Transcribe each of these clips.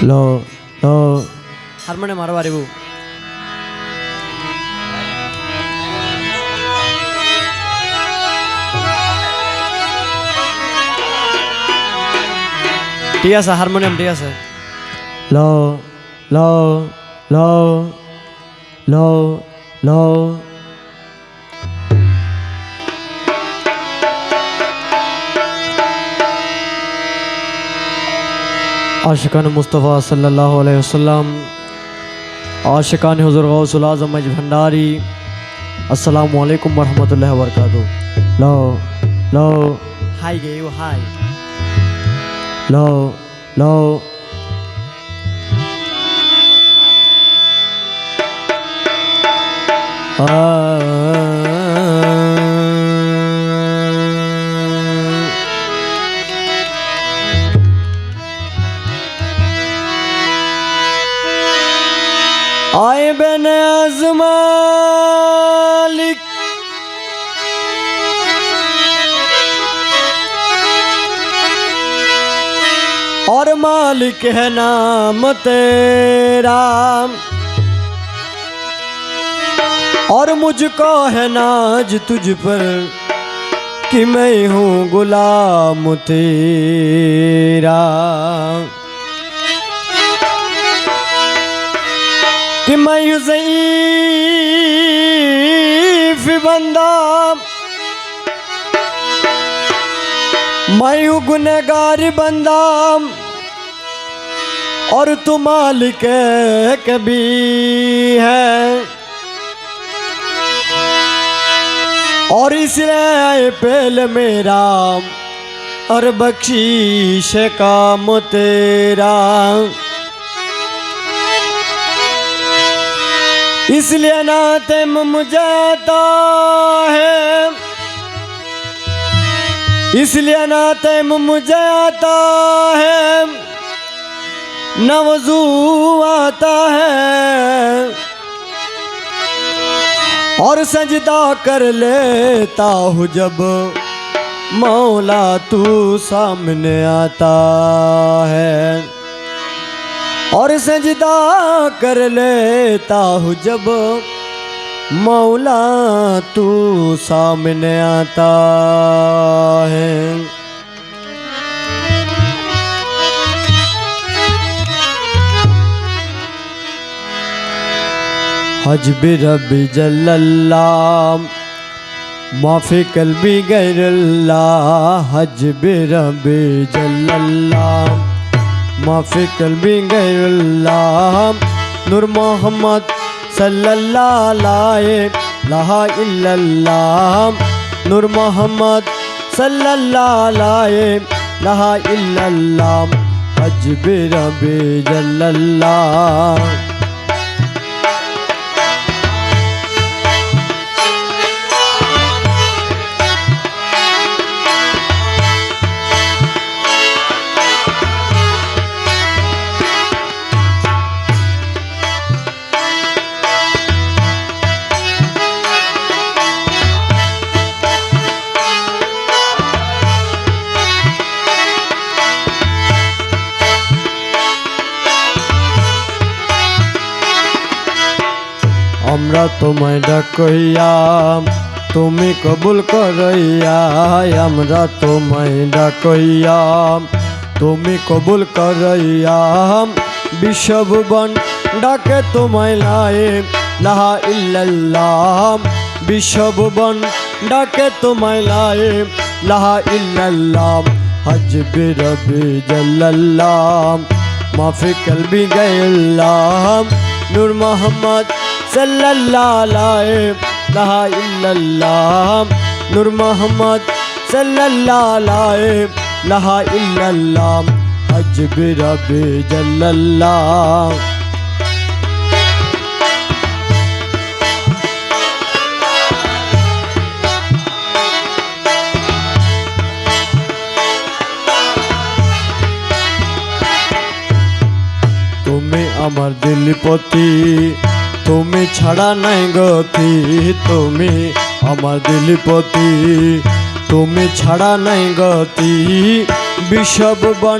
লো লো harmonium আরো বাড়িব। ঠিক আছে, হারমোনিয়াম ঠিক আছে। লো লো লো লো লো आशिकान मुस्तफ़ा सल्लल्लाहु अलैहि वसल्लम, आशिकान हुज़ूर गौसुल आज़म मज भंडारी, अस्सलामु अलैकुम वरहमतुल्लाहि वबरकातुहू। लो लो हाय गए वो हाय। लो लो आए बन अज़मालिक और मालिक है नाम तेरा, और मुझको है नाज तुझ पर कि मैं हूँ गुलाम तेरा, कि मैं हूँ ज़ईफ़ बंदा, मैं हूँ गुनहगार बंदा, और तू मालिक कभी है, और इसलिए पहले मेरा और बख्शीश काम तेरा, इसलिए नाते मुझे आता है, इसलिए नाते मुझे आता है, न वज़ू आता है, और सजदा कर लेता हूँ जब मौला तू सामने आता है, और सजदा कर लेता हूँ जब मौला तू सामने आता है। हजबी रब्बी जल्लल्लाह माफी कल्बी गैरल्लाह, हजबी रब्बी जल्लल्लाह माफी कल्बी गैरल्लाह, नूर मोहम्मद सल्लल्लाहु अलैहि इल्लल्लाह, नूर मोहम्मद सल्लल्लाहु अलैहि इल्लल्लाह, हजबी रब्बी जल्लल्लाह। আমরা তোমায় ডাকইয়া তুমি কবুল করইয়া, আমরা তোমায় ডাকইয়া তুমি কবুল করইয়া, বিশ্বভুবন ডাকে তোমায় লা ইলাহা ইল্লাল্লাহ, বিশ্বভুবন ডাকে তোমায় লা ইলাহা ইল্লাল্লাহ, হজবি রব্বি জল্লাল্লাহ মাফি কলবি গায়ল্লাহ, নূর মোহাম্মদ सल्लल्लाहु अलैहि इल्लल्लाह, नूर मोहम्मद सल्लल्लाहु अलैहि इल्लल्लाह, हजबी रब्बी जल्लल्लाह। तुम्हें अमर दिलपति তুমি ছাড়া নাই গতি, তুমি আমার দিলপতি তুমি ছাড়া নাই গতি, বিশ্বভুবন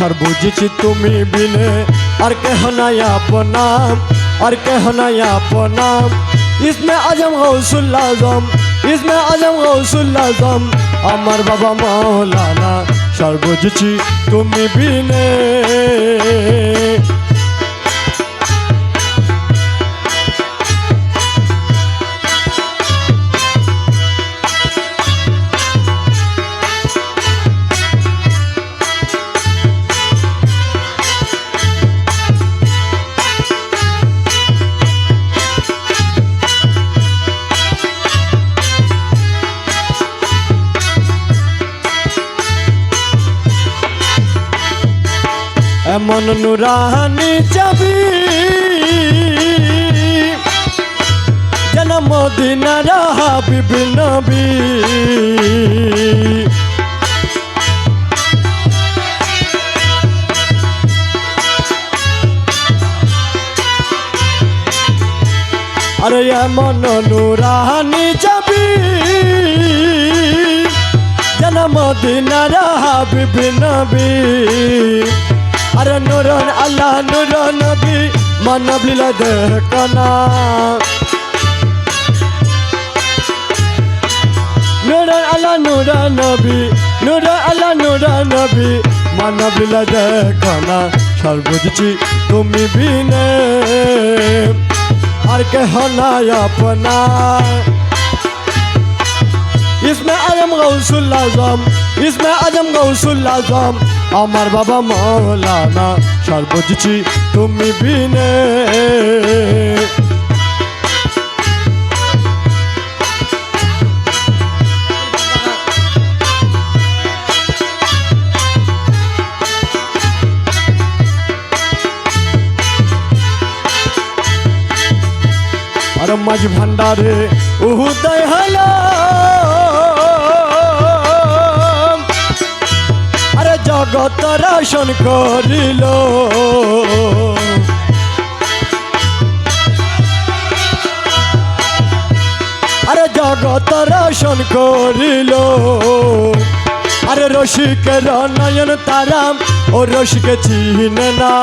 সর বুঝেছি তুমি বিনে আর কেহ নাই আপনা আর কেহ নাই আপনা ইসমে আজম গৌসুল আজম ইসমে আজম গৌসুল আজম আমার বাবা মাওলানা সর বুঝেছি তুমি বিনে এমন নুরানি চাবি যেন মদিনার হাবিব নবী আরে এমন নুরানি চাবি যেন মদিনার হাবিব নবী अरे नूरन अल्लाह नूर नबी मानव लीला देखना नूर अल्लाह नूर नबी नूर अल्लाह नूर नबी मानव लीला देखना सर्वजी तुम्हें बिने और कहना अपना इसमें आजम गौसुल आजम इसमें आजम गौसुल आजम আমার বাবা মাওলানা সর্বজি তুমি বিনে আর মাঝ ভান্ডারে উদয় হলো জগত রোশন করিল আরে জগত রোশন করিল আরে রসিকের নয়ন তারাম ও রসিকে চিনে না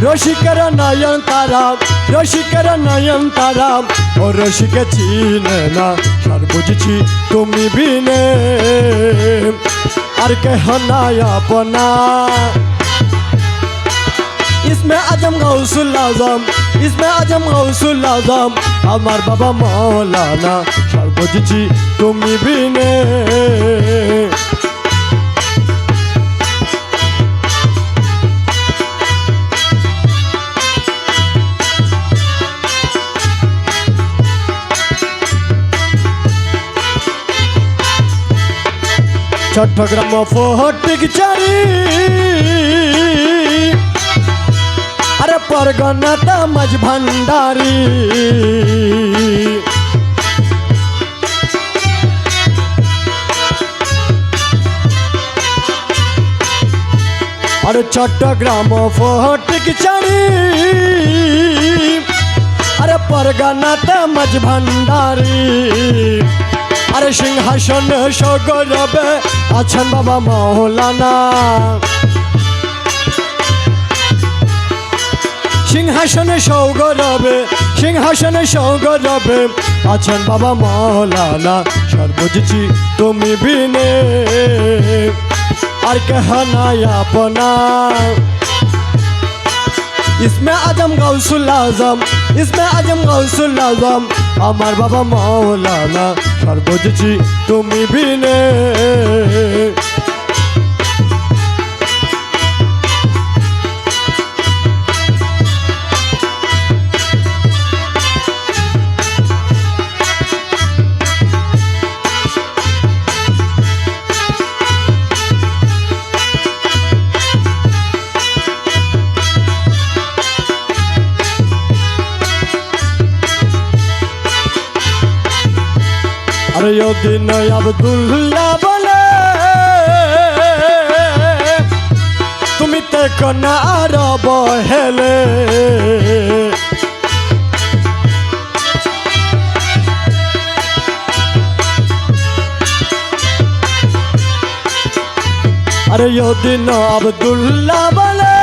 রসিকের নয়ন তারাম রসিকের নয়ন তারাম ও রসিকে চিনে না সর বুঝছি তুমি বিনে আর কেহ নাই আপনা इसमें आजम गौसुल आजम इसमें आजम गौसुल आजम আমার বাবা মাওলানা সর বুঝছি তুমি বিনে চট্টগ্রাম ফটিক চারি আরে পরগনাটা মাঝ ভান্ডারি আরে চট্টগ্রাম ফটিক চারি আরে পরগনাটা মাঝ ভান্ডারি আরে সিংহাসন সগরবে আছেন বাবা মাওলানা সিংহাসনে সৌগরবে সিংহাসনে সৌগরবে আছেন বাবা মাওলানা সর্বজি তুমি বিনে আর কেহ নাই আপনা इसमें आजम गौसुल आजम इसमें आजम गौसुल आजम আমার বাবা মাওলানা সর্বজি তুমি বিনে अरे यो दिन अब्दुल्ला बोले তুমি তে কনা আর বহেলে আরে ওদিন আব্দুল্লাহ বলে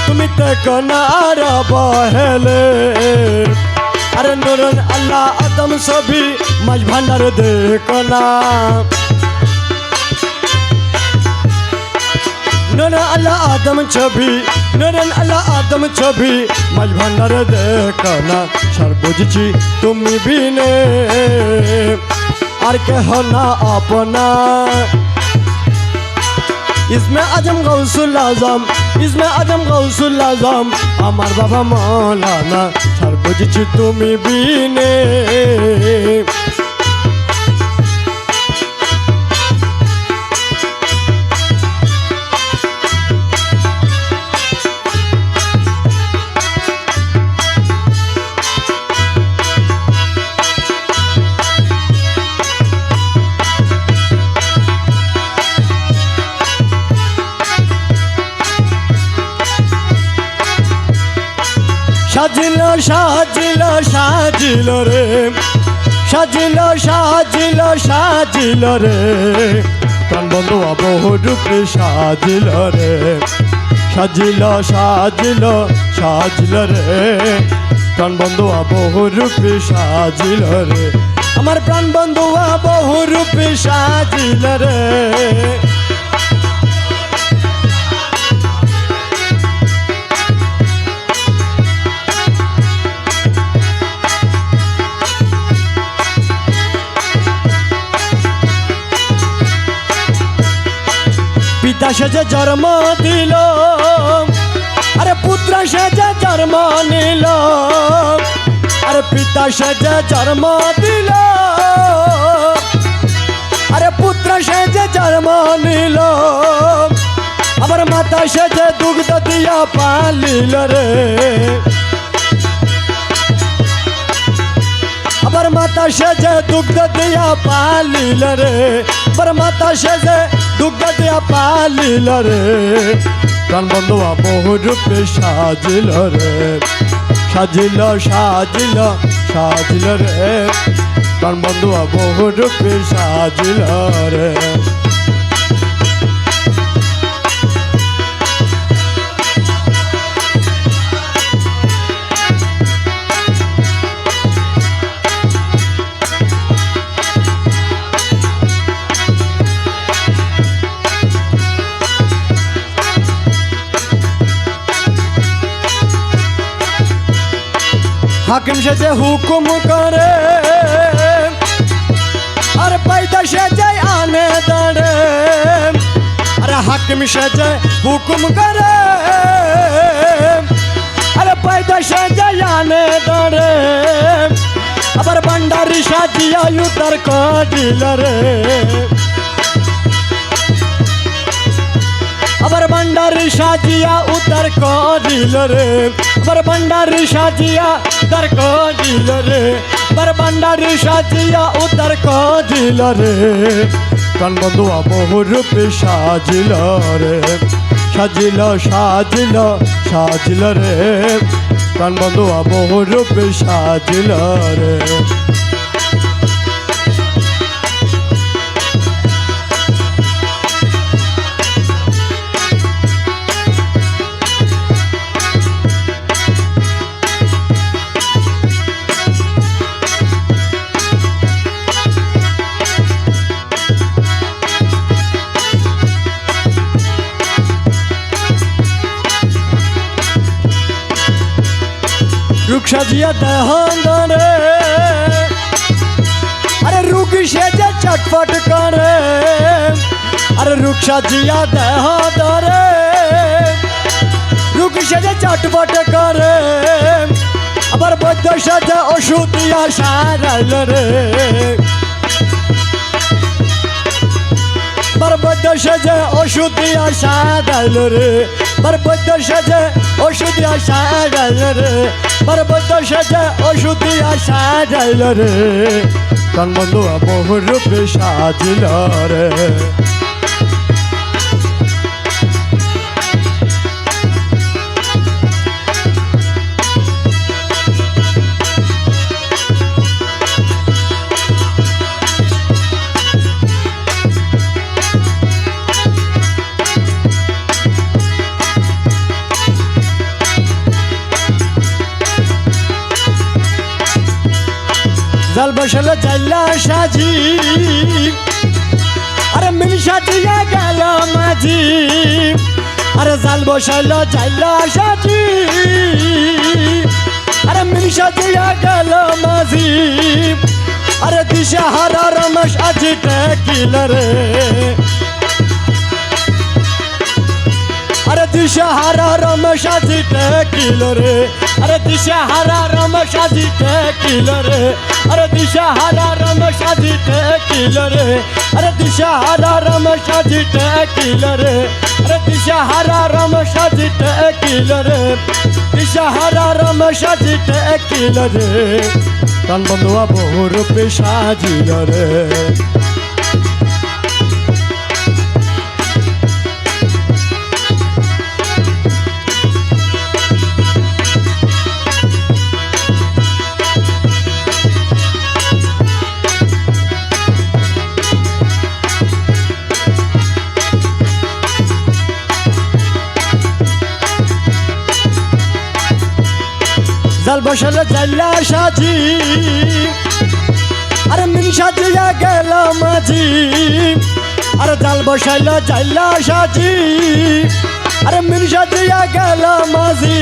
তুমি দেখো না আর বহেলে আরে নুরুন আল্লাহ আদম ছবি মাঝ ভান্ডার দেখো না নুরুন আল্লাহ আদম ছবি নুরুন আল্লাহ আদম ছবি মাঝ ভান্ডার দেখো না সর বুঝছি তুমি বিনে আর কেহ না আপনা इसमें आजम गौसुल आजम इसमें आजम गौसुल आजम আমার বাবা মৌলানা সর বুঝছি তুমি বিনে সাজিলো সাজিলো সাজিলো রে সাজিলো সাজিলো সাজিলো রে প্রাণ বন্ধু বহু রূপে সাজিলো রে সাজিলো সাজিলো সাজিলো রে প্রাণ বন্ধু বহু রূপে সাজিলো রে আমার প্রাণ বন্ধু বহু রূপে সাজিলো রে পিতা সেজে জন্ম দিল আরে পুত্র সেজে জন্ম নিল আরে পিতা সেজে জন্ম দিল আরে পুত্র সেজে জন্ম নিল আবার মাতা সেজে দুগ্ধ দিয়া পালিল রে আবার মাতা সেজে দুগ্ধ দিয়া পালিল রে আবার মাতা সেজে দুগ্ধ দিয়া পালিল রে প্রাণ বন্ধু বহু রূপে সাজিল রে সাজিল সাজিল সাজিল রে প্রাণ বন্ধু বহু রূপে সাজিল রে হাকিম সেজে হুকুম করে আর পয়দা সেজে আনে দাঁড়ে আরে হাকিম সেজে হুকুম করে আরে পয়দা সেজে আনে দাঁড়ে আবার ভান্ডারি সাজিয়া উতার করিল রে আবার ভান্ডারি সাজিয়া উতার করিল রে আবার ভান্ডারি সাজিয়া উতার করিল রে আবার ভান্ডারি সাজিয়া উতার করিল রে প্রাণ বন্ধু বহু রূপে সাজিল রে সাজিল সাজিল সাজিল রে প্রাণ বন্ধু বহু রূপে সাজিল রে রুক সাজিয়া দেহন রে আরে রুক সেজে চটপট করে আরে রুক সাজিয়া দেহন রে রুক সেজে চটপট করে আবার বৈদ্য সেজে ওষুধ দিয়া সারাইল রে আবার বৈদ্য সেজে ওষুধ দিয়া সারাইল রে আবার বৈদ্য সেজে ওষুধ দিয়া সারাইল রে আবার বৈদ্য সেজে ওষুধ দিয়া সারাইল রে প্রাণ বন্ধু বহু রূপে সাজিল রে জাল বসালো জাইলা সাজি আরে মিল সাজিয়া গেল মাঝি আরে জাল বসালো জাইলা সাজি আরে মিল সাজিয়া গেল মাঝি আরে দিশাহারা রমেশ আজি টেকিল রে আরে দিশাহারা রমেশ আজি টেকিল রে আরে দিশাহারা রমেশ আজি টেকিল রে আরে দিশাহারা রমেশ আজি টেকিল রে আরে দিশাহারা রমেশ আজি টেকিল রে আরে দিশাহারা রমেশ আজি টেকিল রে দিশাহারা রমেশ আজি টেকিল রে প্রাণ বন্ধুয়া বহু রূপে সাজিল রে জাল বসালো জাইলা সাজি আরে মিল সাজিয়া গেল মাঝি আরে জাল বসাইলো জাইলা সাজি আরে মিল সাজিয়া গেল মাঝি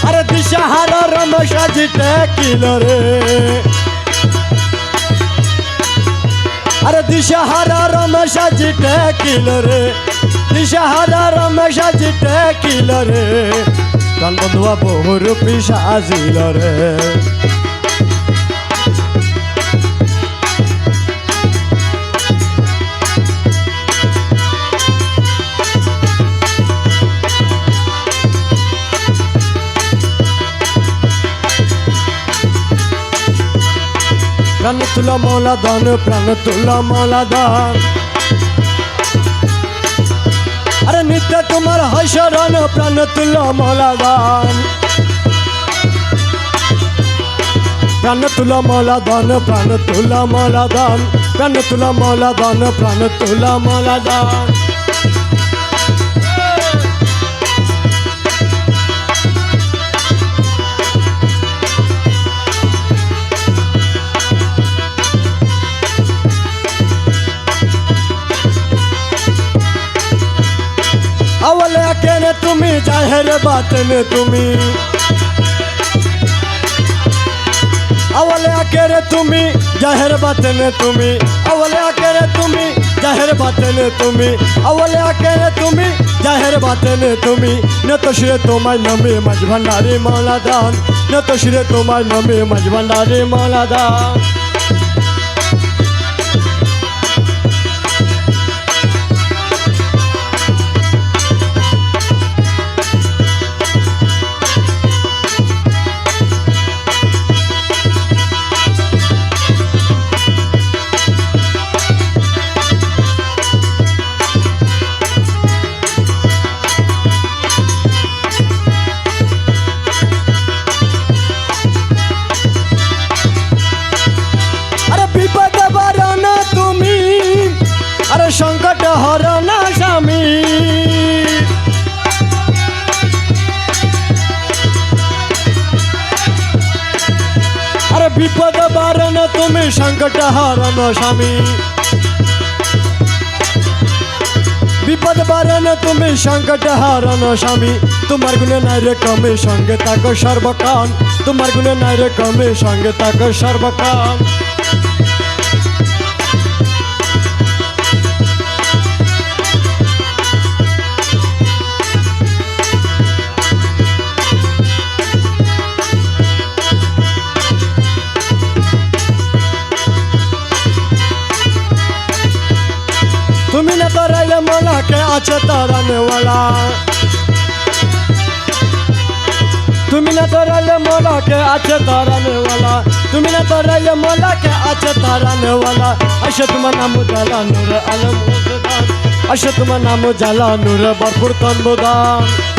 আরে দিশাহারা রমেশ আজি টেকিল রে আরে দিশাহারা রমেশ আজি টেকিল রে দিশাহারা রমেশ আজি টেকিল রে প্রাণ বন্ধুয়া বহু রূপে সাজিল রে প্রাণ তুলা মৌলা দান প্রাণ তুলা মৌলা দান আরে নিত্য তোমার হয় শরণ প্রাণ তুলা মৌলা দান প্রাণ তুলা মৌলা দান প্রাণ তুলা মৌলা দান প্রাণ তুলা মৌলা দান প্রাণ তুলা মৌলা দান अवले अकेले तुम्ही जाहिर बातन तुम्ही अवले अकेले तुम्ही जाहिर बातन तुम्ही अवले अकेले तुम्ही जाहिर बातन तुम्ही अवले अकेले तुम्ही जाहिर बातन तुम्ही न तो श्री तुम्हारे नमी मज भंडारी मौला दान न तो श्री तुम्हारे नमी मज भंडारी मौला दान संकट हरण स्वामी अरे विपद बारण तुम्हें संकट हरण स्वामी विपद बारण तुम्हें संकट हरण स्वामी तुम्हार गुण नाई रे कमे संगे ताको सर्वकान तुम्हार गुण नाई रे कमे संगे ताको सर्वकान तुम्ही न तो रहे मौला के आचे तारने वाला तुम्ही न तो रहे मौला के आचे तारने वाला तुम्ही न तो रहे मौला के आचे तारने वाला अशत नाम जाला नूर अलम उजदान अशत नाम जाला नूर भरपूर तनबुदान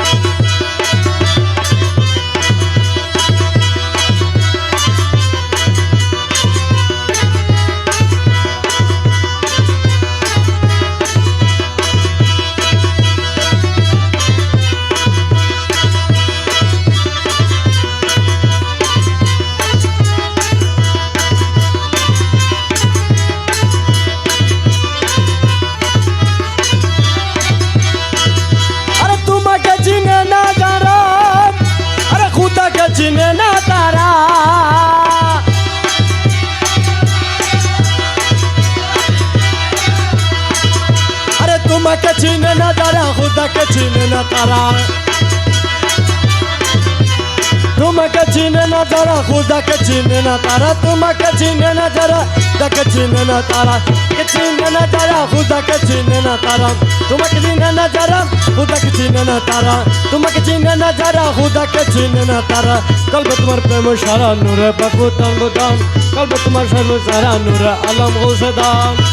छीने ना तारा खुदा के छीने ना तारा तुम्हें छीने ना तारा खुदा के छीने ना तारा तुम्हें छीने ना तारा खुदा के छीने ना तारा के छीने ना तारा खुदा के छीने ना तारा तुम्हें छीने ना तारा खुदा के छीने ना तारा तुम्हें छीने ना तारा खुदा के छीने ना तारा कल्ब तुम्हार प्रेम सारा नूर बकुतन बुदान कल्ब तुम्हार शर्म सारा नूर आलम गौसदान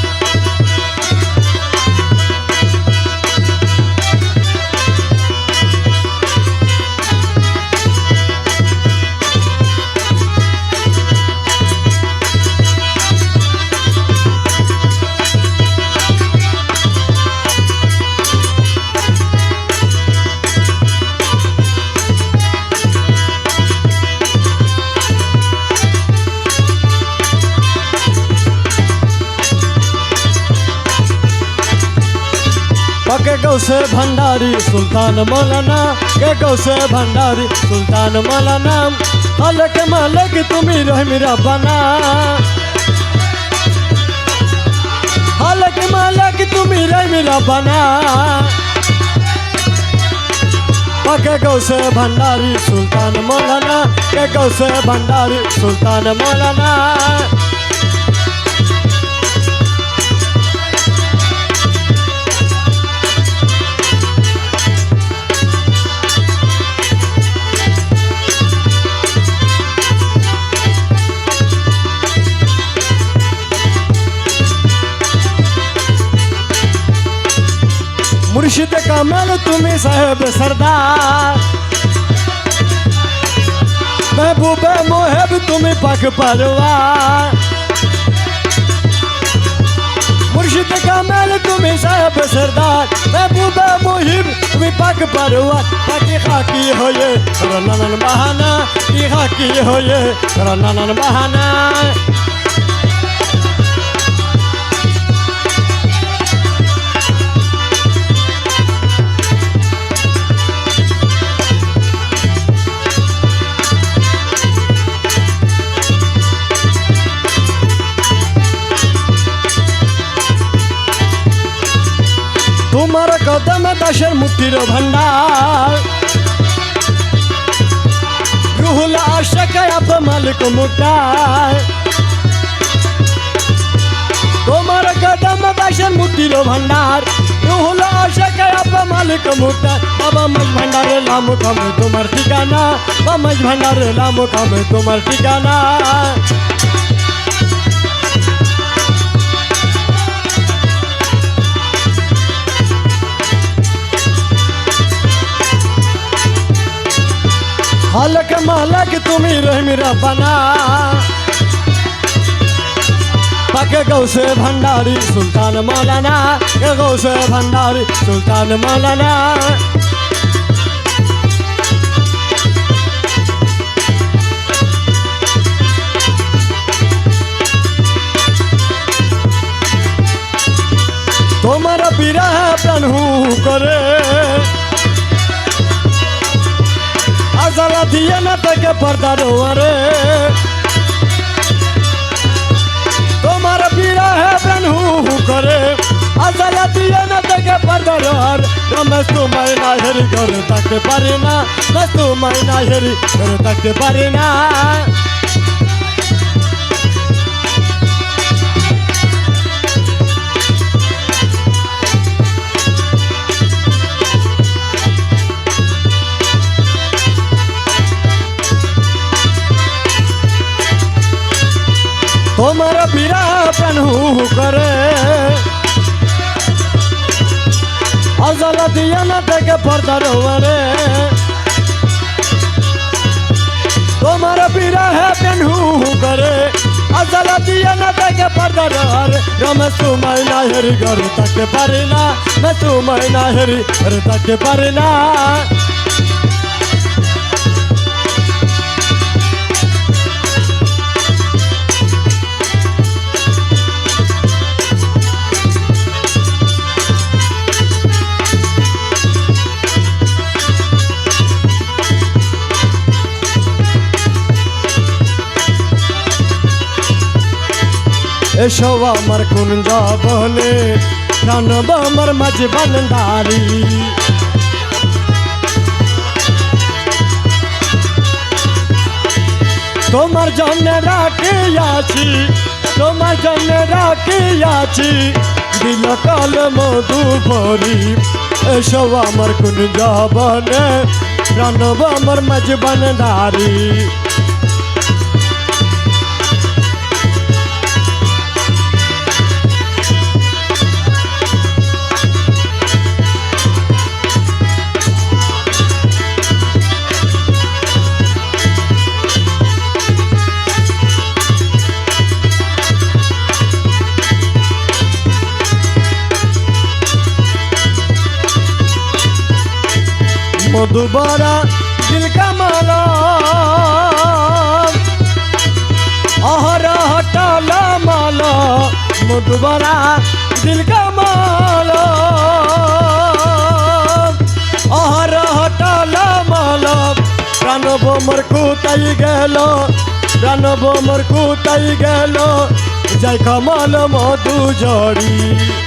के गौसे भंडारी सुल्तान मौलाना के गौसे भंडारी सुल्तान मौलाना मालिक मालिक तुम्ही रह मेरा बना मालिक मालिक तुम्ही रह मेरा बना के गौसे भंडारी सुल्तान मौलाना के गौसे भंडारी सुल्तान मौलाना मुर्शिद कमल तुम्ही साहेब सरदार महबूब मोहब तुम्ही पग परवार मुर्शिद कमल तुम्ही साहेब सरदार महबूब मोहिब तुम्ही पग परवार बाकी खाकी होये रनन बहाना की खाकी होये रनन बहाना तुम्हारा कदम दशर मुठीर भंडार रूहुल आशिक अब मालिक मुख्तार तुम्हारा कदम दशर मुठीर भंडार रूहुल आशिक अब मालिक मुख्तार बाबा मज भंडार लाम कम तुम्हार ठिकाना बाबा मज भंडार लाम कम तुम्हार ठिकाना मालक मालक तुम्ही रह मेरा बना पके गौसे भंडारी सुल्तान मौलाना के गौसे भंडारी सुल्तान मौलाना तुम्हारा पीरा है प्रभु करे अजला दिया न तक पर्दा रोअरे तुम्हारा पीरा है प्रभु करे अजला दिया न तक पर्दा रोअर रमेश तुम्हारे नाहरी घर तक परिना बस तुम्हारे नाहरी घर तक परिना तुम्हारा पीरा प्रभु करे अजला दिया न तक पर्दा रोअरे तुम्हारा पीरा है प्रभु करे अजला दिया न तक पर्दा रोअरे रमेश तुम्हारे नाहरी घर तक परिना मैं तुम्हारे नाहरी घर तक परिना এসো আমার কুঞ্জ বনে প্রাণব আমার মাঝে বান্দারি তোমার জন্য রাখিয়াছি তোমার জন্য রাখিয়াছি দিল কাল মধু ভরি এসো আমার কোন যাবনে প্রাণব আমার মাঝে বান্দারি मधुबारा दिल का माला आहरा हटाला माला मधुबारा दिल का माला आहरा हटाला माला प्रणब मोर कुताई गेलो प्रणब मोर कुताई गेलो जय कमाल मधु जड़ी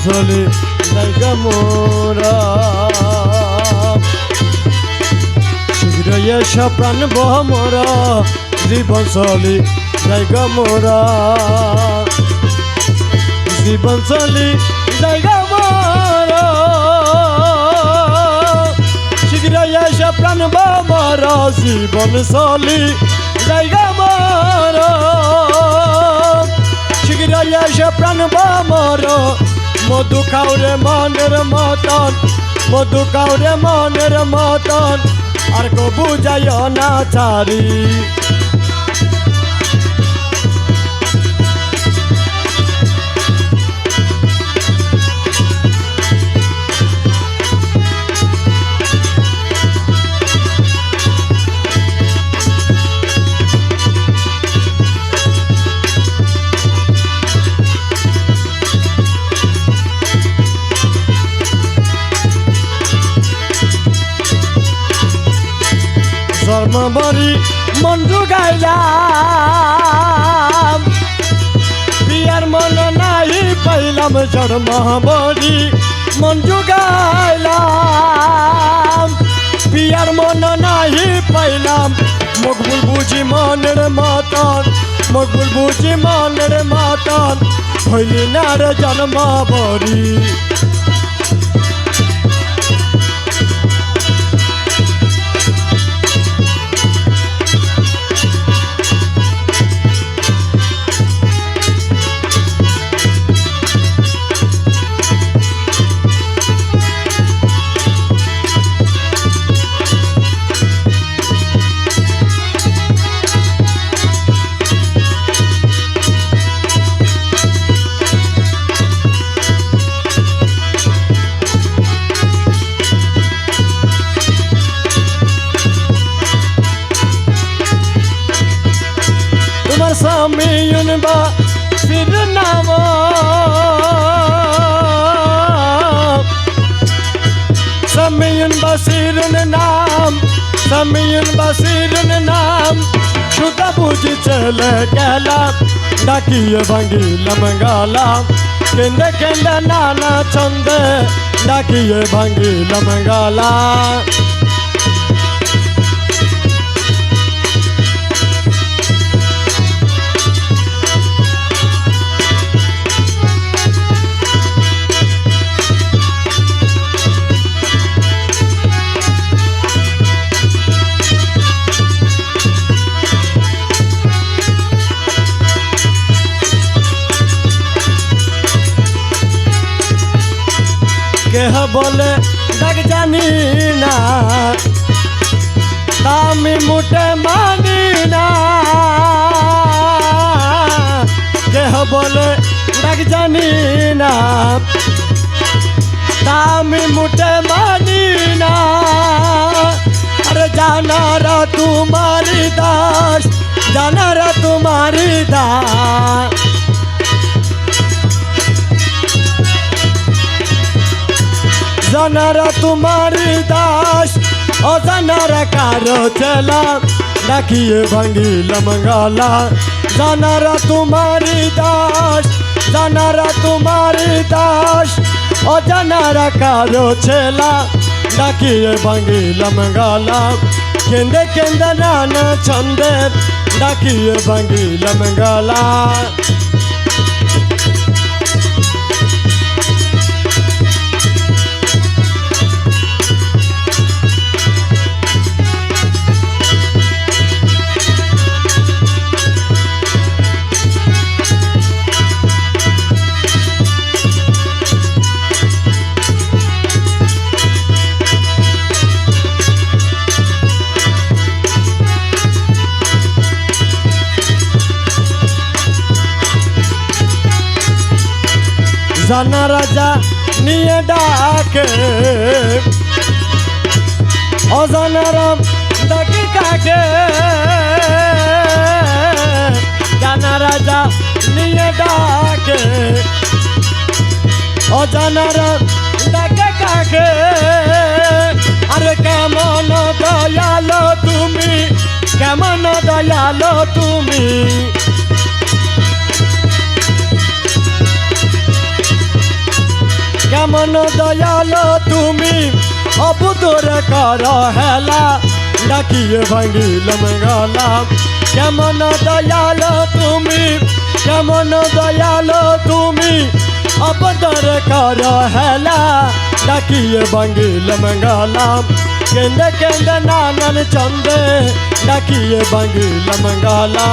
চলে জায়গা মোরা শীঘ্র এসো প্রাণ মোরা জীবন চলে জায়গা মোরা জীবন চলে জায়গা মোরা শীঘ্র এসো প্রাণ মোরা জীবন চলে জায়গা মোরা শীঘ্র এসো প্রাণ মোরা মধু খাওরে মনের মতন মধু খাওরে মনের মতন আর কো বুঝাইও না চারি জন্মবাড়ি মঞ্জু গাইলাম বিয়ার মন নাই পাইলাম জন্মবাড়ি মঞ্জু গাইলাম বিয়ার মন নাই পাইলাম মকবুল বুঝি মনের মতন মকবুল বুঝি মনের মতন হইলি না রে জন্মবাড়ি Samiyun basir nama Samiyun basirun naam Samiyun basirun naam Shuda buji chale gala Dakiye bangilam gala Kende kende nana chande Dakiye bangilam gala কেহ বলে ডাক জানি না আমি মুটে মানি না তা আমি মুটে মানি না। আরে জানারা তোমারি দাস, জানারা তোমারি দাস। জানারা তোমারি দাস, অজানারা কারো চেলা, ডাকিয়ে ভাঙিলাম গলা। জানারা তোমারি দাস, জানারা তোমারি দাস, অজানারা কারো ছেলা, ডাকিয়ে ভাঙিলাম গলা। কেন্দে কেন্দে নানা ছন্দে, ডাকিয়ে ভাঙিলাম গলা। জানা রাজা নিয়ে ডাকে, অজানারা ডাকে কাকে। জানা রাজা নিয়ে ডাকে, অজানারা ডাকে কাকে। আরে কেমন দয়ালো তুমি, কেমন দয়ালো তুমি। কেমন দয়ালো তুমি, অবুদর কর হেলা, ডাকিয়ে ভাঙিলাম গলা। কেমন দয়ালো তুমি, কেমন দয়ালো তুমি, অবুদর কর হেলা, ডাকিয়ে ভাঙিলাম গলা। কেন্দে কেন্দে নানান চন্দে, ডাকিয়ে ভাঙিলাম গলা।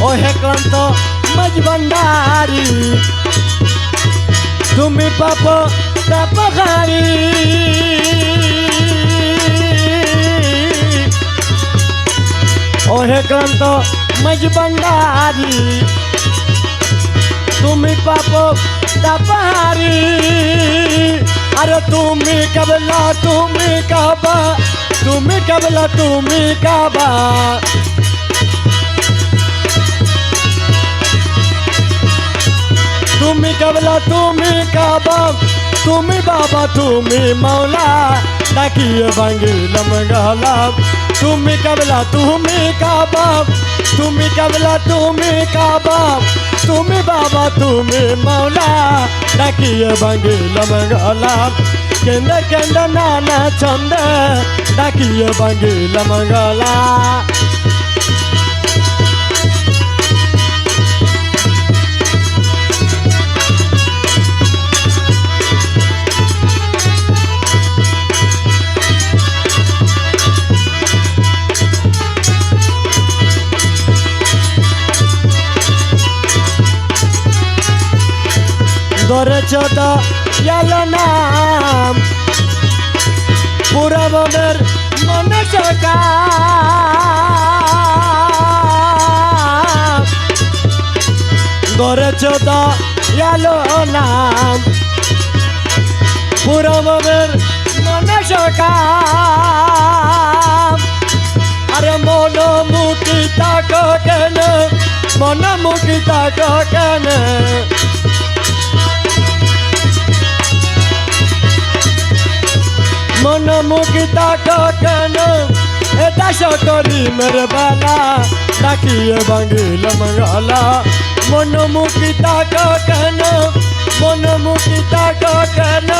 ওহে ক্লান্ত মাঝ ভান্ডারি, তুমি পাপ তাপহারি। ওহে ক্লান্ত মাঝ ভান্ডারি, তুমি পাপ তাপহারি। আরে তুমি কবলা তুমি কাবা, তুমি কবলা তুমি কাবা। তুমি কবলা তুমি কাবা, তুমি বাবা তুমি মৌলা, ডাকিয়ে ভাঙিলাম গলা। তুমি কবলা তুমি কাবা, তুমি কবলা তুমি কাবা, তুমি বাবা তুমি মৌলা, ডাকিয়ে ভাঙিলাম গলা। কেন্দে কেন্দে নানা ছন্দে, ডাকিয়ে ভাঙিলাম গলা। ধরেছ দয়াল নাম, পুরা মনের মনে সকা। ধরেছ দয়াল নাম, পুরা মনের মনে সকা। আরে মন মুখি তাক কেন, মন মুখি তাক কেন। মন মুখি তাক কেন, এটা সকরি মেরে বেলা, ডাকিয়ে ভাঙিলাম গলা। মন মুখি তাক কেন, মন মুখি তাক কেন,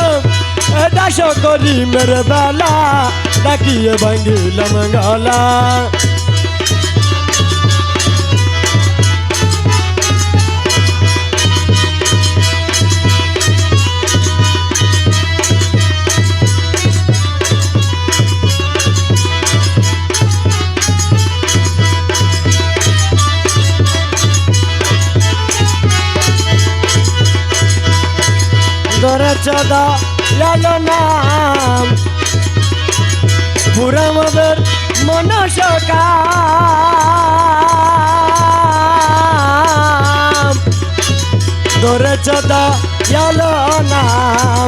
এটা সকরি মেরে বেলা, ডাকিয়ে ভাঙিলাম গলা। দয়াল নাম পুরা মোদের মনস্কাম ধরেছ দয়াল নাম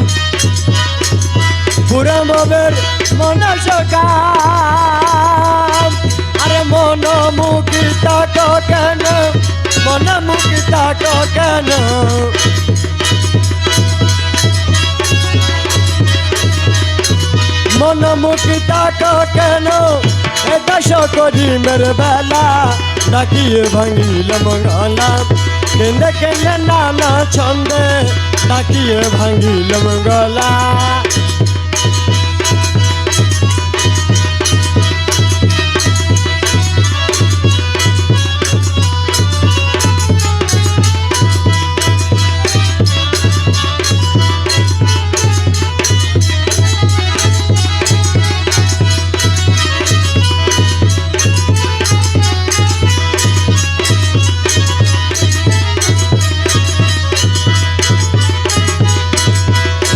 পুরা মোদের মনস্কাম আরে মন মুখিতা কেন মন মুখিতা কেন মন মুখিতা কেন এ দশ করি মের বেলা ডাকিয়ে ভাঙিলাম গলা কেন্দে কেন্দে নানা ছন্দে ডাকিয়ে ভাঙিলাম গলা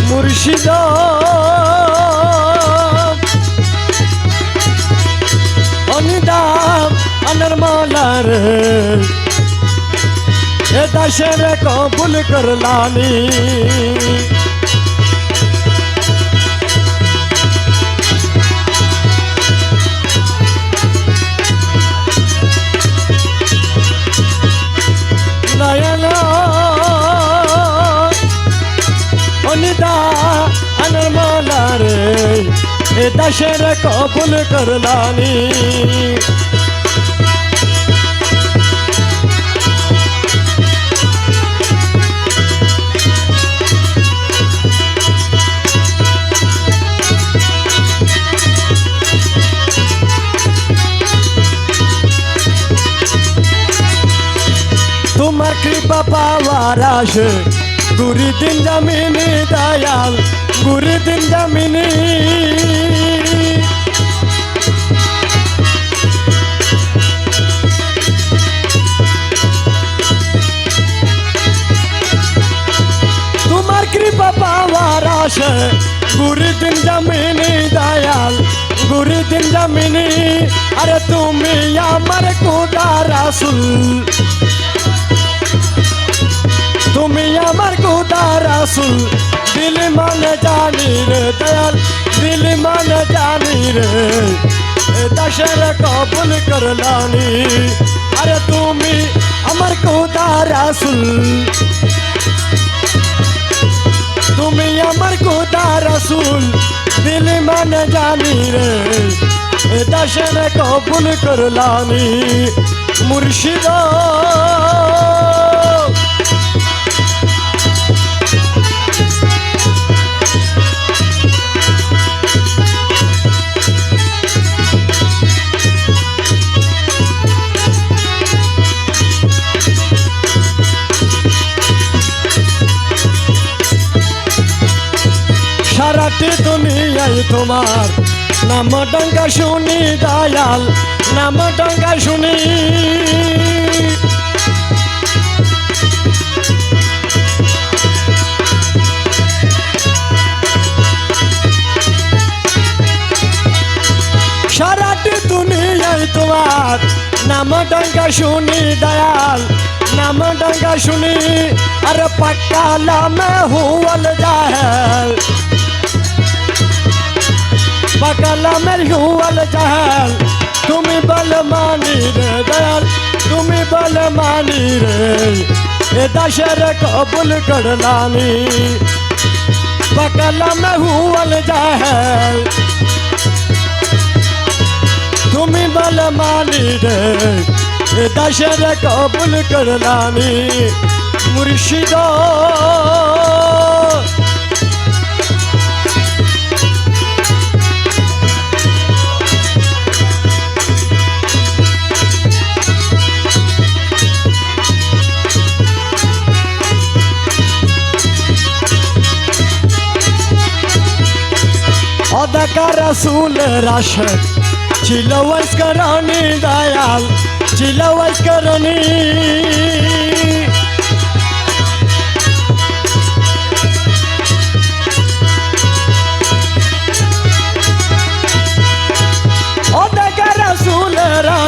মুর্শিদ অনিদাম আনার মালার এ দাসের কবুল করলানি নয়ন অনিদা আনার মালার এ দাসের কবুল করলানি তোমার কৃপা পাওয়ার আসে গুরি দিন জামিনী দয়াল গুরি দিন জামিনী তোমার কৃপা পাওয়ার আসে গুরি দিন জামিনী দয়াল গুরি দিন জামিনী আরে তুমি আমার খোদা রাসূল তুমি আমার খোদা রাসূল দিল মানে জানি রে দয়াল দিল মানে জানি রে এ দাসের কবুল করলানি আরে তুমি আমার খোদা রাসূল তুমি আমার খোদা রাসূল দিল মানে জানি রে এ দাসের কবুল করলানি মুর্শিদ সারাটি দুনিয়ায় তোমার নাম ডঙ্কা শুনি দয়াল নাম ডঙ্কা শুনি সারাটি দুনিয়ায় তোমার নাম ডঙ্কা শুনি দয়াল নাম ডঙ্কা শুনি अरे पकाला में हुवल जहल पकाला में हुवल जहल तुम्हें बल मानी रे दयाल तुम्हें बल मानी रे ए दशर कबूल कर लानी पकाला में हुवल जहल तुम्हें बल मानी रे ए दशर कबूल कर लानी मुर्शिदा अदका रसूल राशद चिलवस करनी दयाल चिलवस करनी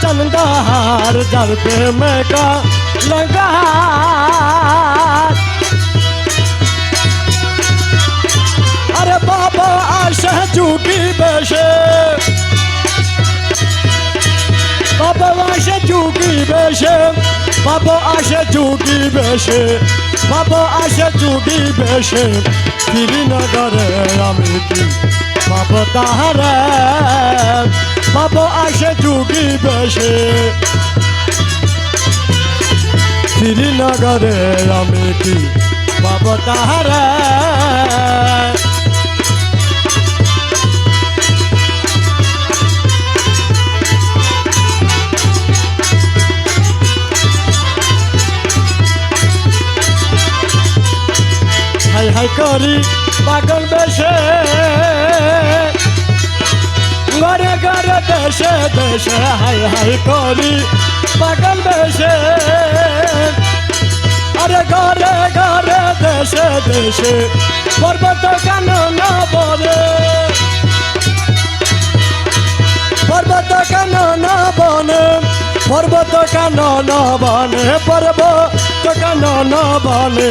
चंदार जर प्रेम का लगा अरे बाबा आशा चूकी बेशे बाबा आशा चूकी बेशे बाबा आशा चूकी बेशे बाबा आशा चूकी बेशे श्रीनगरे আমি কি বাবা তাহারে বাবা আশা চুকি বেশে শ্রীনগরে আমি কি বাবা তাহারে হাই হাই করি পাগল বেশে ঘরে ঘরে দেশে দেশে হাই হাই করি পাগল বেশে আরে ঘরে ঘরে দেশে দেশে পর্বত কানন বনে পর্বত কানন বনে পর্বত কানন বনে পর্বত কানন বনে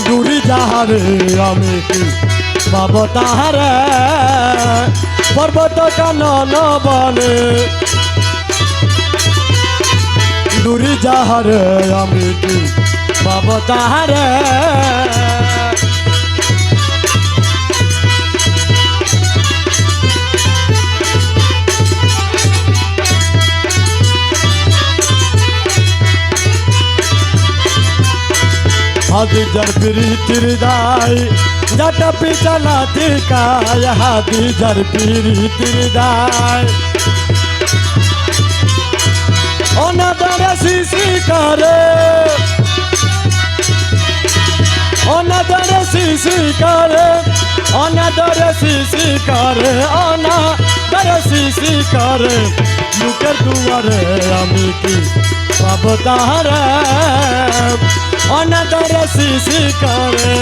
দূরি যাহারে আমি কি পাব তাহারে পর্বত কানন বনে দূরি যাহারে আমি কি পাব তাহারে হাদিজার প্রীতির দায় যাটা পিছালাতে কায় হাদিজার প্রীতির দায় অনাদরে শিশি করে অনাদরে শিশি করে অনাদরে শিশি করে অনাদরে শিশি করে লোকের দুয়ারে আমি কি পাব তাহারে অনাদরে শিশি করে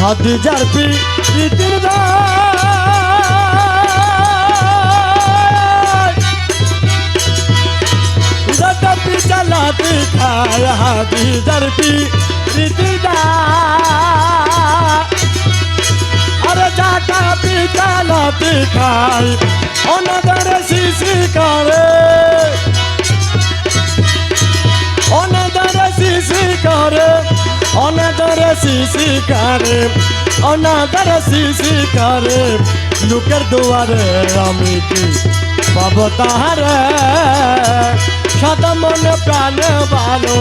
হাদিজার প্রীতির দায় যাটা পিছালাতে খায় হাদিজার প্রীতির দায় আরে যাটা পিছালাতে খায় অনাদরে শিশি করে অনাদরে শিশি করে অনাদরে শিশি করে অনাদরে শিশি করে লোকের দুয়ারে আমি কি পাব তাহারে সদা মনে প্রাণে ভালো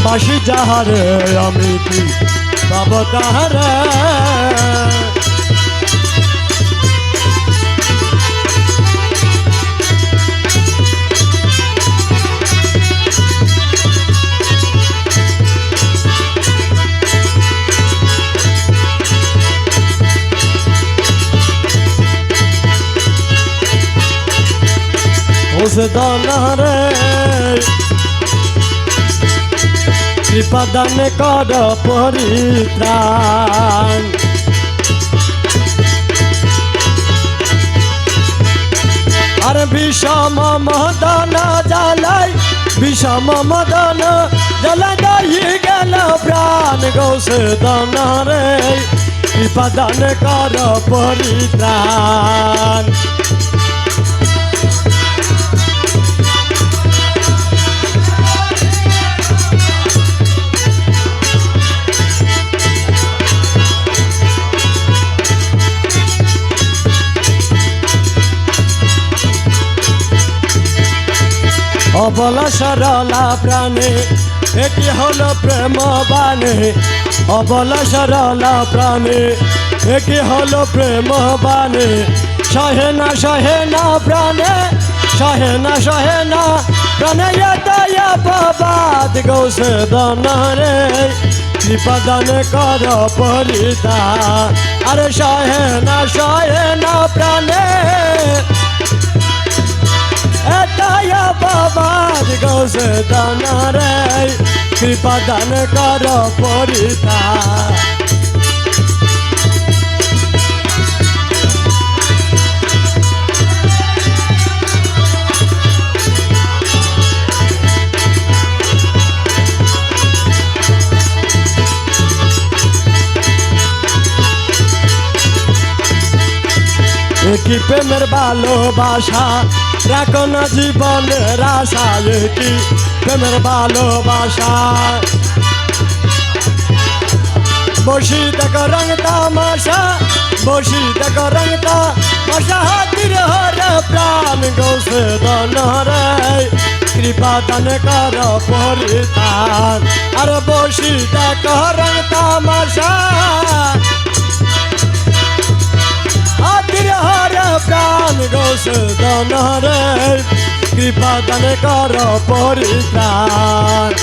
বাসি যাহারে আমি কি পাব তাহারে দানারে কৃপা দান কর পরিত্রাণ আর বিষম মদন জ্বালাই বিষম মদন জ্বালাই দাহি গেল প্রাণ গৌসে দানারে কৃপা দান কর পরিত্রাণ অবলা সরলা প্রাণে এটি হলো প্রেম বানে অবলা সরলা প্রাণে এটি হলো প্রেম বানে সহে না প্রাণে সহে না প্রাণে বাদ গৌসে দনরে কৃপা দান কর পরিত্রাণ আরে সহে না প্রাণে দয়া বাবার গৌসে দানারে কৃপা দান কর পরিতা কি প্রেমের ভালোবাসা রাখো না জীবনের আশা কি প্রেমের ভালোবাসা বসি দেখো রঙ তামাশা বসি দেখো রঙ তামাশা হাতির হরে প্রাণ গৌসে দনরে কৃপা দান কর পরিতান আর বসি দেখো রঙ তামাশা প্রাণ গৌসে দনরে কৃপা দান কর পরিত্রাণ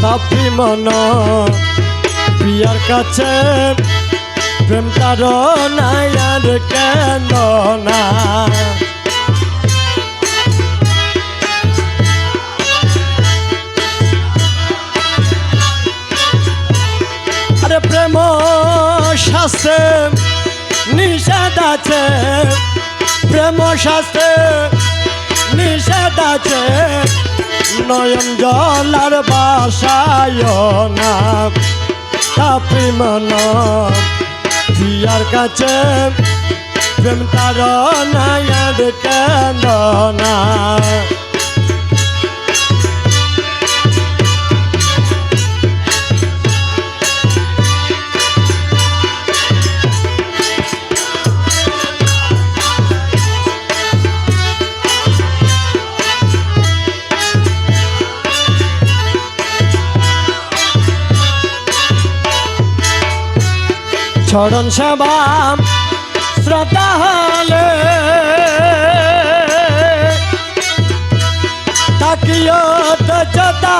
পাপি মন প্রিয়ার কাছে প্রেম তার নাই আর কেন না আরে প্রেম শাস্ত্রে নিষেধ আছে প্রেম শাস্ত্রে নিষেধ আছে নয়ন জলার বাসায় না তাপি মন প্রিয়ার কাছে প্রেম তার নাই আর কেন না চরণ সেবা শ্রদ্ধা হলে তাকিও তো যতা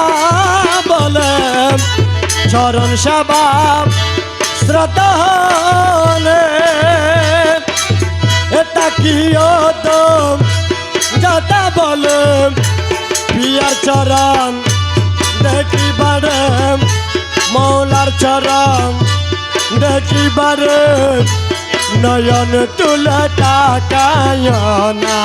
বলে চরণ সেবা শ্রদ্ধা হলে তাকিও তো যতা বলে প্রিয়ার চরণ দেখিবারে মৌলার চরণ দেখিবারে নয়ন তুলে তাকায় না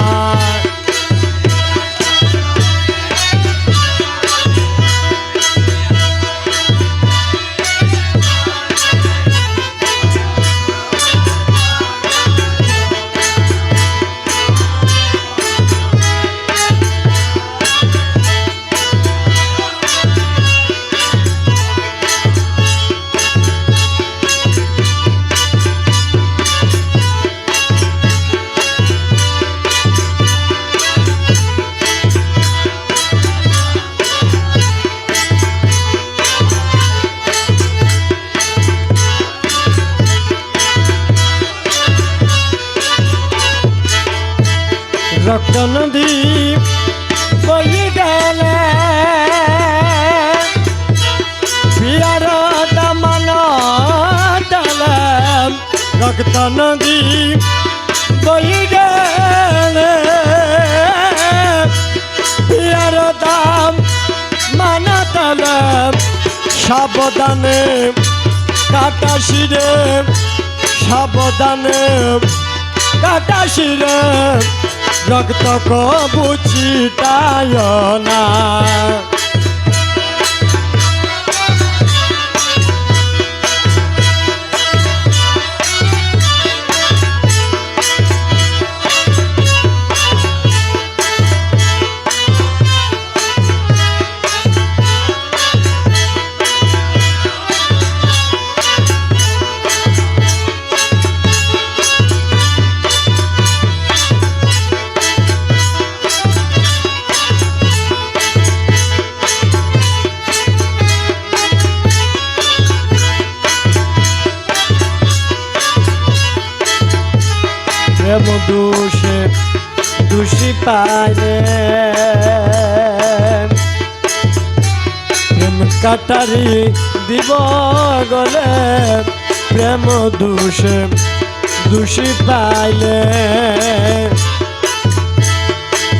রক্ত নদী বই গেলে প্রিয়ার দামান ডালে রক্ত নদী বই গেলে প্রিয়ার দাম মানা ডালে সাবধানে কাটা শিরে সাবধানে কাটা শিরে রক্ত কবু ছিটায় না পাইলে প্রেম কাটারি দিব গলে প্রেম দোষে দোষী পাইলে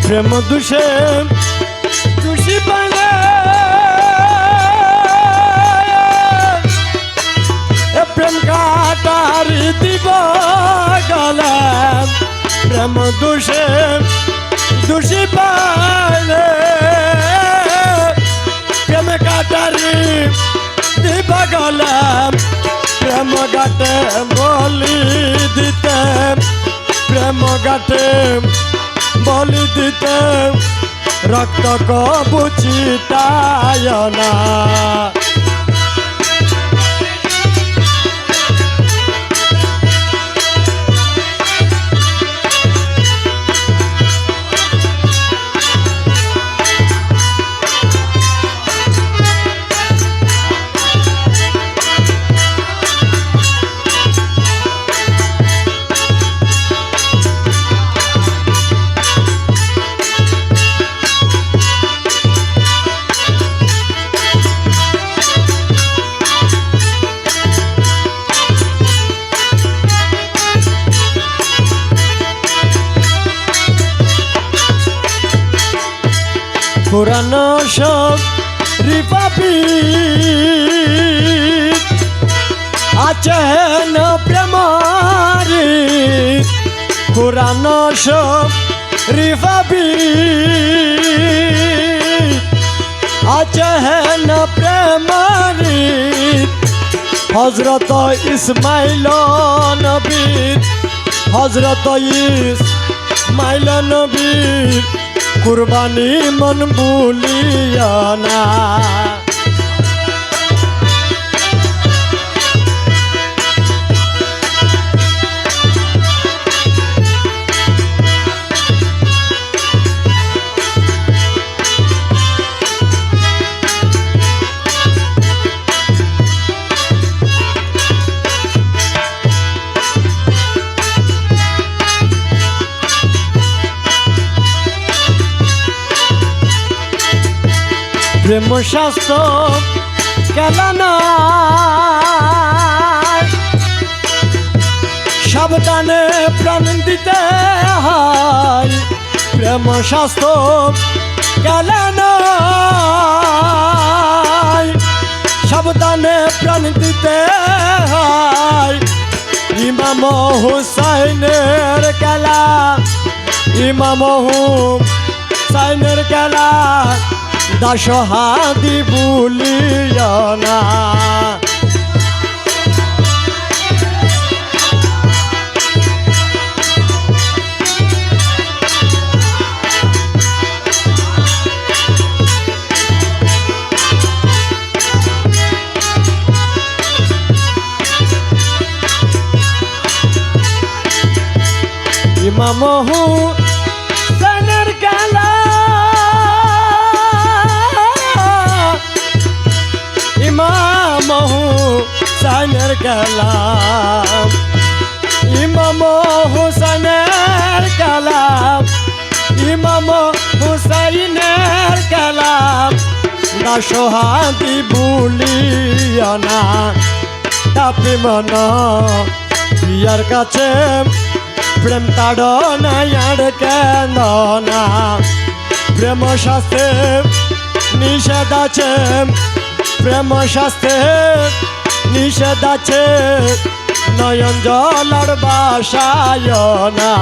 প্রেম দোষে দোষী পাইলে প্রেম কাটারি দিব গলে প্রেম দোষে দোষী পাইলে প্রেম কাটারি দিব গলে প্রেম গাটে বলি দিতে প্রেম গাটে বলি দিতে রক্ত কবু চিতায় না পুরানো সব রিপাবলিক আছে না প্রেমারি পুরানো সব রিপাবলিক আছে না প্রেমারি হযরত ইসমাইল নবীর হযরত ইসমাইল নবীর কুরবানি মন ভুলিয়া না প্রেম শাস্ত্র কেলানা সাবধানে প্রাণ দিতে হয় প্রেম শাস্ত্র কেলানা সাবধানে প্রাণ দিতে হয় ইমাম হুসাইনের খেলা ইমাম হুসাইনের খেলা দাসহাদি ভুলিয়া না ইমাম হুসাইনের খেলা ইমাম হুসাইনের কালাম ইমাম হুসাইনের কালাম ইমাম হুসাইনের কালাম দাসহাদি ভুলিয়া না তাপি মন প্রিয়ার কাছে প্রেম তাড়না আর কেন না প্রেম শাস্ত্রে নিষেধ আছে প্রেম শাস্ত্রে নিষেধ আছে নয়ন জলার বাসায় না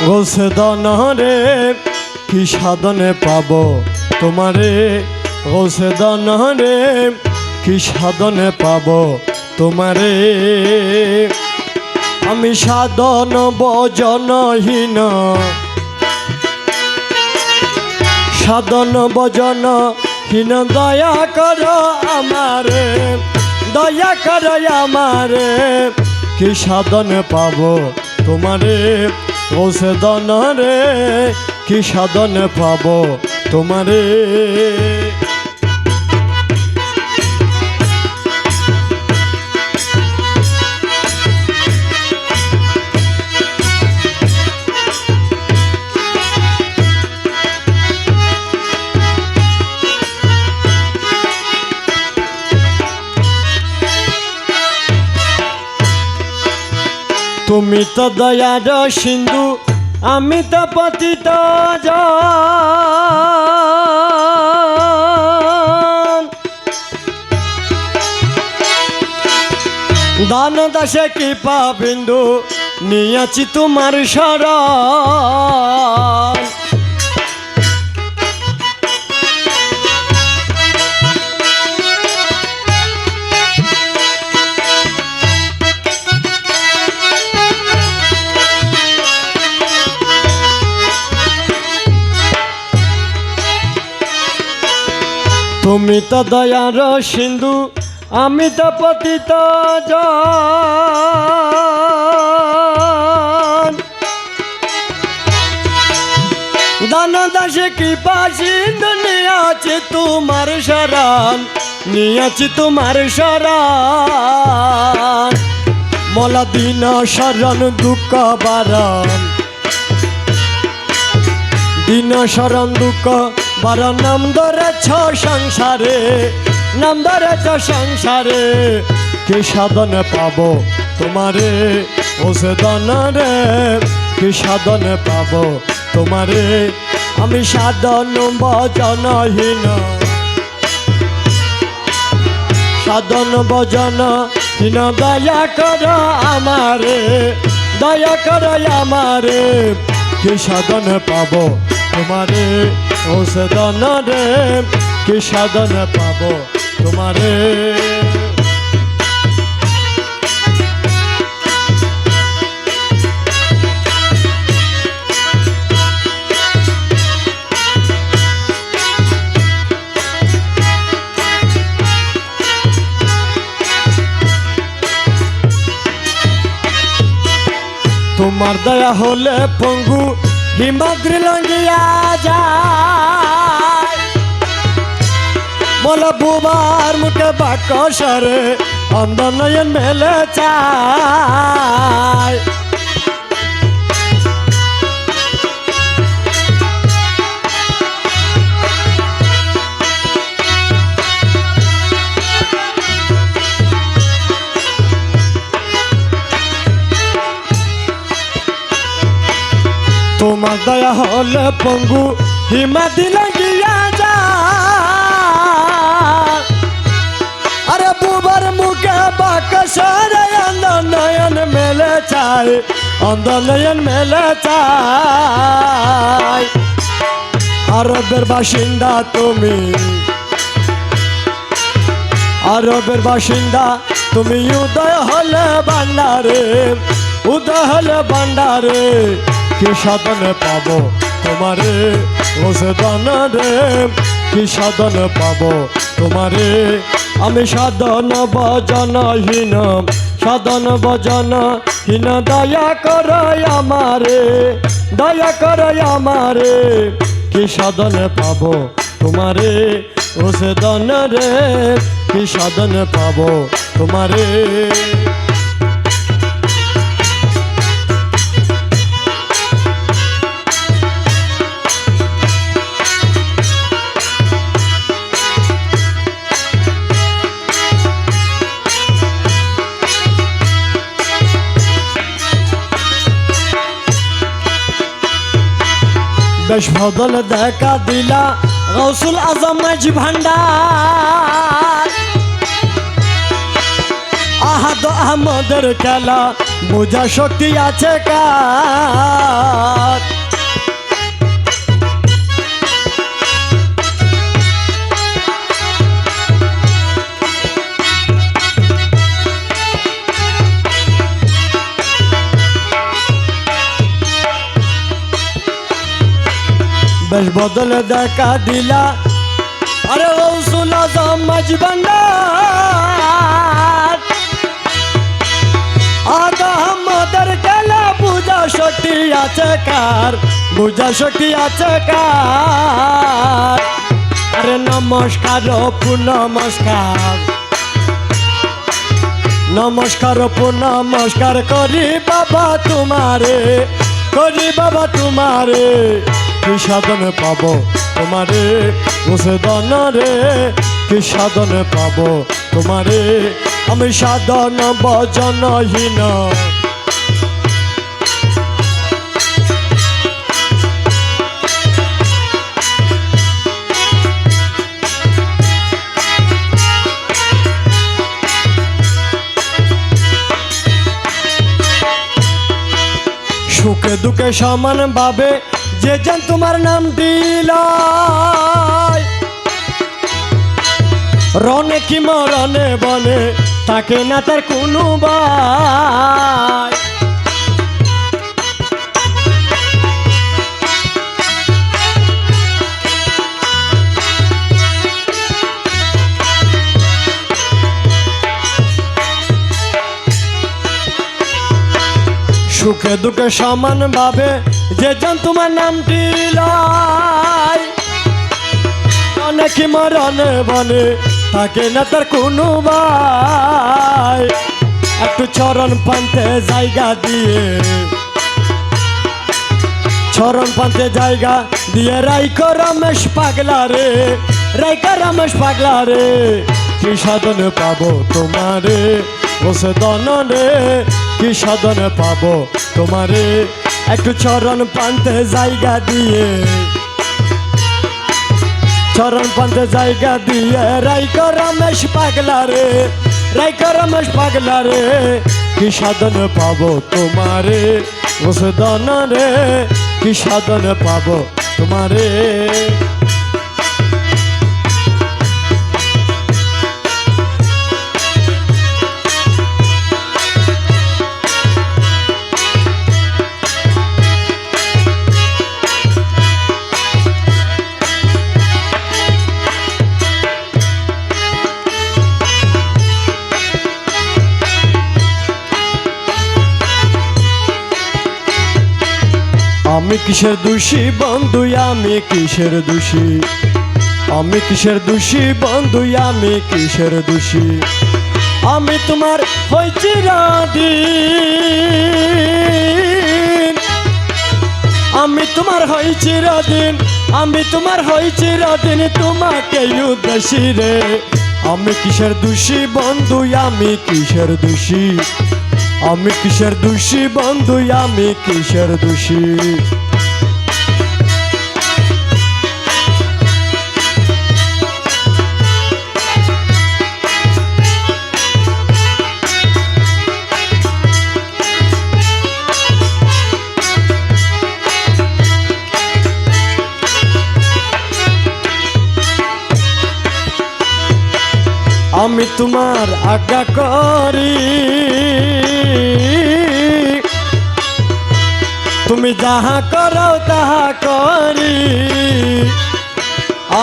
গোসে দনরে কি সাধনে পাব তোমারে গোসে দনরে কি সাধনে পাব তোমারে আমি সাধন ভজনহীন, সাধন ভজনহীন, দয়া কর আমারে, দয়া কর আমারে, কি সাধন পাব তোমারে ও সেদন রে, কি সাধন পাব তোমারে। তুমি তো দয়ার সিন্ধু, আমি তো পতিত জন, দান দাসে কৃপা বিন্দু নিয়াছি তোমার শরণ। তুমি তো দয়ার সিন্ধু, আমি তো পতিত জন, দান দাসে কৃপা সিন্ধু নিয়াছি তোমার শরণ, নিয়াছি তোমার শরণ। মোলা দিন শরণ দুঃখ বারণ, দিন শরণ দুঃখ বারণ, নাম ধরেছ সংসারে, নাম ধরেছ সংসারে, কি সাধন পাব তোমারে ও সেদন রে, কি সাধন পাব তোমারে। আমি সাধন ভজনহীন, সাধন ভজনহীন, দয়া কর আমারে, দয়া কর আমারে, কি সাধন পাব তোমারে ও সেদন রে, কি সাধন পাব তোমারে। তোমার দয়া হলে পঙ্গু হিমাদ্রি লঙ্গিয়া যায়, মোলা বুবার মুখে বাকসরে অন্ধ নয়ন মেলে চায়। তোমার দয়া হলে পঙ্গু হিমাদ্রি লঙ্গিয়া যায়, আরে বুবার মুখে বাকসরে অন্ধ নয়ন মেলে চায়, অন্ধ নয়ন মেলে চায়। আরবের বাসিন্দা তুমি, আরবের বাসিন্দা তুমি, উদয় হলে ভান্ডারে, উদয় হলে ভান্ডারে, কি সাধন পাব তোমারে ও সেদন রে, কি সাধন পাব তোমারে। আমি সাধন ভজনহীন, সাধন ভজনহীন, দয়া কর আমারে, দয়া কর আমারে, কি সাধন পাব তোমারে ও সেদন রে, কি সাধন পাব তোমারে। বেশ বদল দেখা দিলা গৌসুল আজম মাঝি ভান্ডার, আহাদ আহমদের খেলা বোঝা শক্তি আছে কার। বেশ বদলে দেখা দিলা আরে গৌসুল আজম মজবন্দার আদমদের গেলা বুঝা সটি আছে কার বুঝা সটি আছে কার আরে নমস্কার নমস্কার নমস্কার নমস্কার করি বাবা তোমারে কি সাধনে পাবো তোমারে মুসেদন রে কি সাধনে পাবো তোমারে আমি সাধন ভজনহীন সুখে দুঃখে সমান ভাবে যে যেন তোমার নাম দিল রনে কি মরণে বনে তাকে না তার কোনো ভাই সুখে দুঃখে সমান ভাবে যে যেন তোমার নামটি লয় অনেকে মরণে বনে থাকে না তার কোনো ভাই একটু চরণ পান্তে জায়গা দিয়ে চরণ পান্তে জায়গা দিয়ে রাইকা রমেশ পাগলা রে কি সাধনে পাবো তোমারে বসে দন রে কি সাধনে পাবো তোমারে একটু চরণ পান্তে জায়গা দিয়ে চরণ পান্তে জায়গা দিয়ে রাইকা রমেশ পাগলা রে কি সাধনে পাবো তোমারে বসে দন রে কি সাধনে পাবো তোমারে আমি কিসের দোষী বন্ধু আমি কিসের দোষী আমি কিসের দোষী বন্ধু আমি কিসের দোষী আমি তোমার হই চিরদিন আমি তোমার হই চিরদিন আমি তোমার হই চিরদিন তোমাকে উদ্দেশী রে আমি কিসের দোষী বন্ধু আমি কিসের দোষী আমি কিসের দোষী বন্ধু আমি কিসের দোষী আমি তোমার আজ্ঞা করি তুমি যাহা করো তাহা করি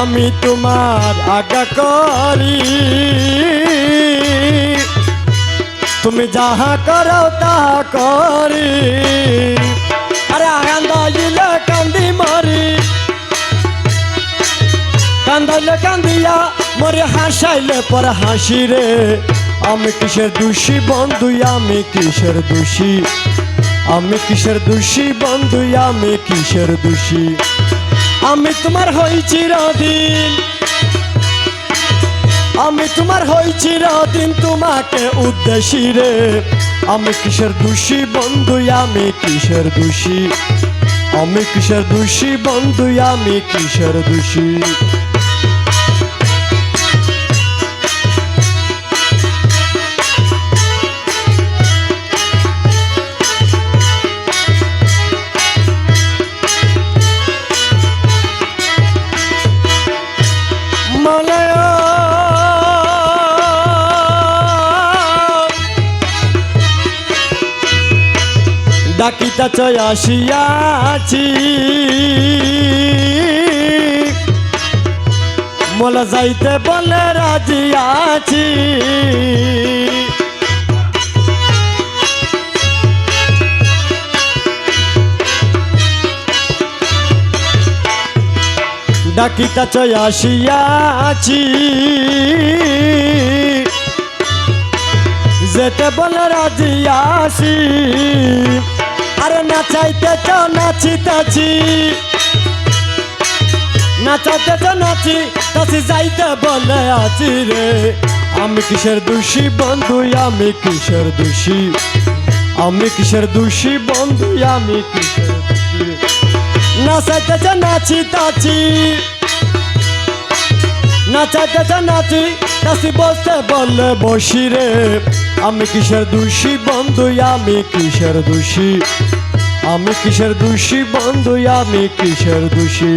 আমি তোমার আজ্ঞা করি তুমি যাহা করো তাহা করি আরে কান্দাইলে কান্দি মরি কান্দাইলে কান্দিয়া মরে হাসাইলে পর হাসি রে আমি কিসের দোষী বন্ধু আমি কিসের দোষী আমি কিসের দোষী বন্ধু আমি কিসের দোষী আমি তোমার হই চিরদিন আমি তোমার হই চিরদিন তোমাকে উদ্দেশী রে আমি কিসের দোষী বন্ধু আমি কিসের দোষী আমি কিসের দোষী বন্ধু আমি কিসের দোষী ডাকিতা চয় আসিয়াছি তোরা যাইতে বলে রাজি আছি। ডাকিতা চয় আসিয়াছি, যেতে বলে রাজি আছি। আরে নাচাইতে চ নাচিতাছি, নাচাইতে চ নাচি তাছি, যাইতে বলে আছি রে। আমি কিসের দোষী বন্ধু, আমি কিসের দোষী, আমি কিসের দোষী বন্ধু, আমি কিসের দোষী। নাচাইতে চ নাচিতাছি, নাচাইতে চ নাচি তাছি, বসতে বলে বসি রে। আমি কিসের দোষী বন্ধু, আমি কিসের দোষী, আমি কিসের দোষী বন্ধু, আমি কিসের দোষী।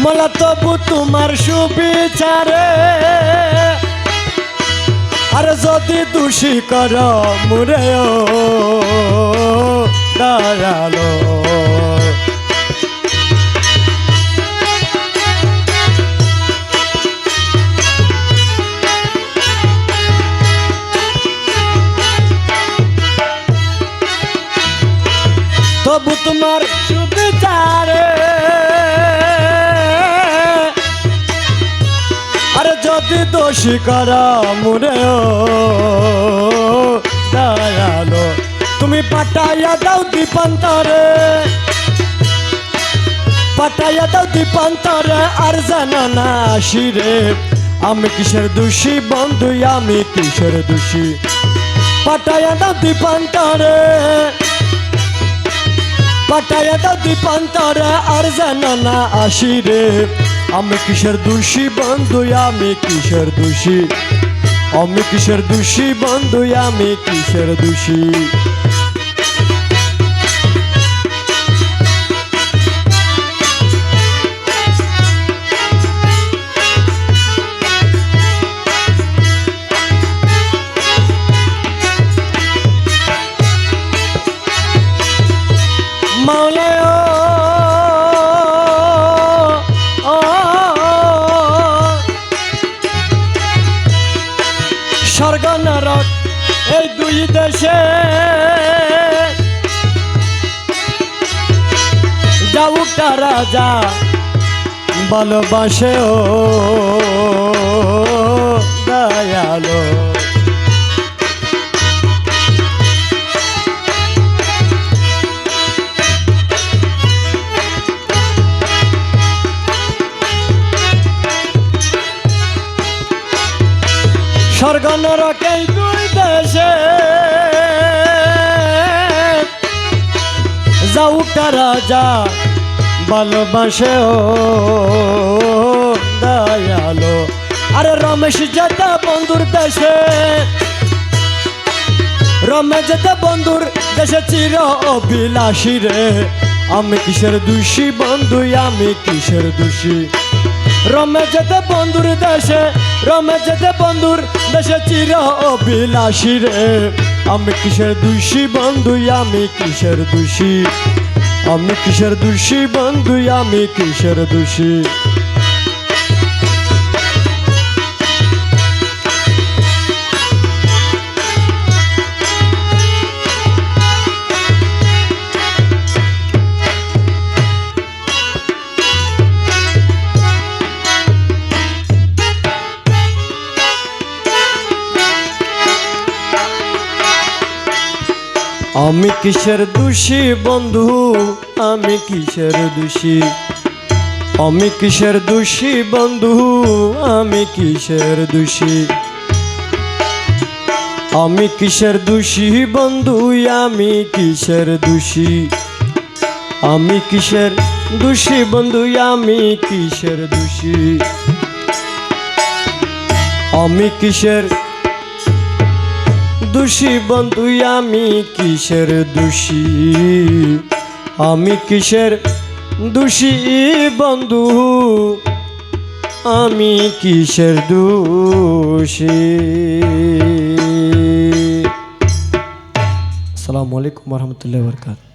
মোলা তবু তোমার সুবিচারে, আর যদি দোষী কর মুরে ও দয়ালো। তবু তোমার সুবিচারে, আরে যদি দোষী করা মুরে ও দয়ালো। তুমি পাঠাইয়া দাও দীপান্তরে, পাঠাইয়া দাও দীপান্তরে, আর জানো না আসি রে। আমি কিসের দোষী বন্ধু, আমি কিসের দোষী। পাঠাইয়া দাও দীপান্তরে, পাঠাইয়া দাও দীপান্তরে, আর জানো না আসি রে। আমি কিসের দোষী বন্ধু, আমি কিসের দোষী, আমি কিসের দোষী বন্ধু, আমি কিসের দোষী। স্বর্গ নরক এই দুই দেশে, যাউটা রাজা ভালোবাসে ও দয়ালো। স্বর্গ নরক এই দুই দেশে, যাউটা রাজা ভালোবাসে ও দয়ালো। আরে রমেশ যেতে বন্ধুর দেশে, রমেশ যেতে বন্ধুর দেশে চির অভিলাষী রে। আমি কিসের দোষী বন্ধু, আমি কিসের দোষী। রমেশ যেতে বন্ধুর দেশে, রমেশ যেতে বন্ধুর দেশে চির অভিলাষী রে। আমি কিসের দোষী বন্ধু, আমি কিসের দোষী, আমি কিসের দোষী বন্ধু, আমি কিসের দোষী। আমি কিসের দোষী বন্ধু, আমি কিসের দোষী, আমি কিসের দোষী বন্ধু, আমি কিসের দোষী। আমি কিসের দোষী বন্ধু, আমি কিসের দোষী, আমি কিসের দোষী বন্ধু, আমি কিসের দোষী। আমি কিসের দোষী বন্ধু, আমি কিসের দোষী, আমি কিসের দোষী বন্ধু, আমি কিসের দোষী। আসসালামু আলাইকুম ওয়া রাহমাতুল্লাহি ওয়া বারাকাতুহু।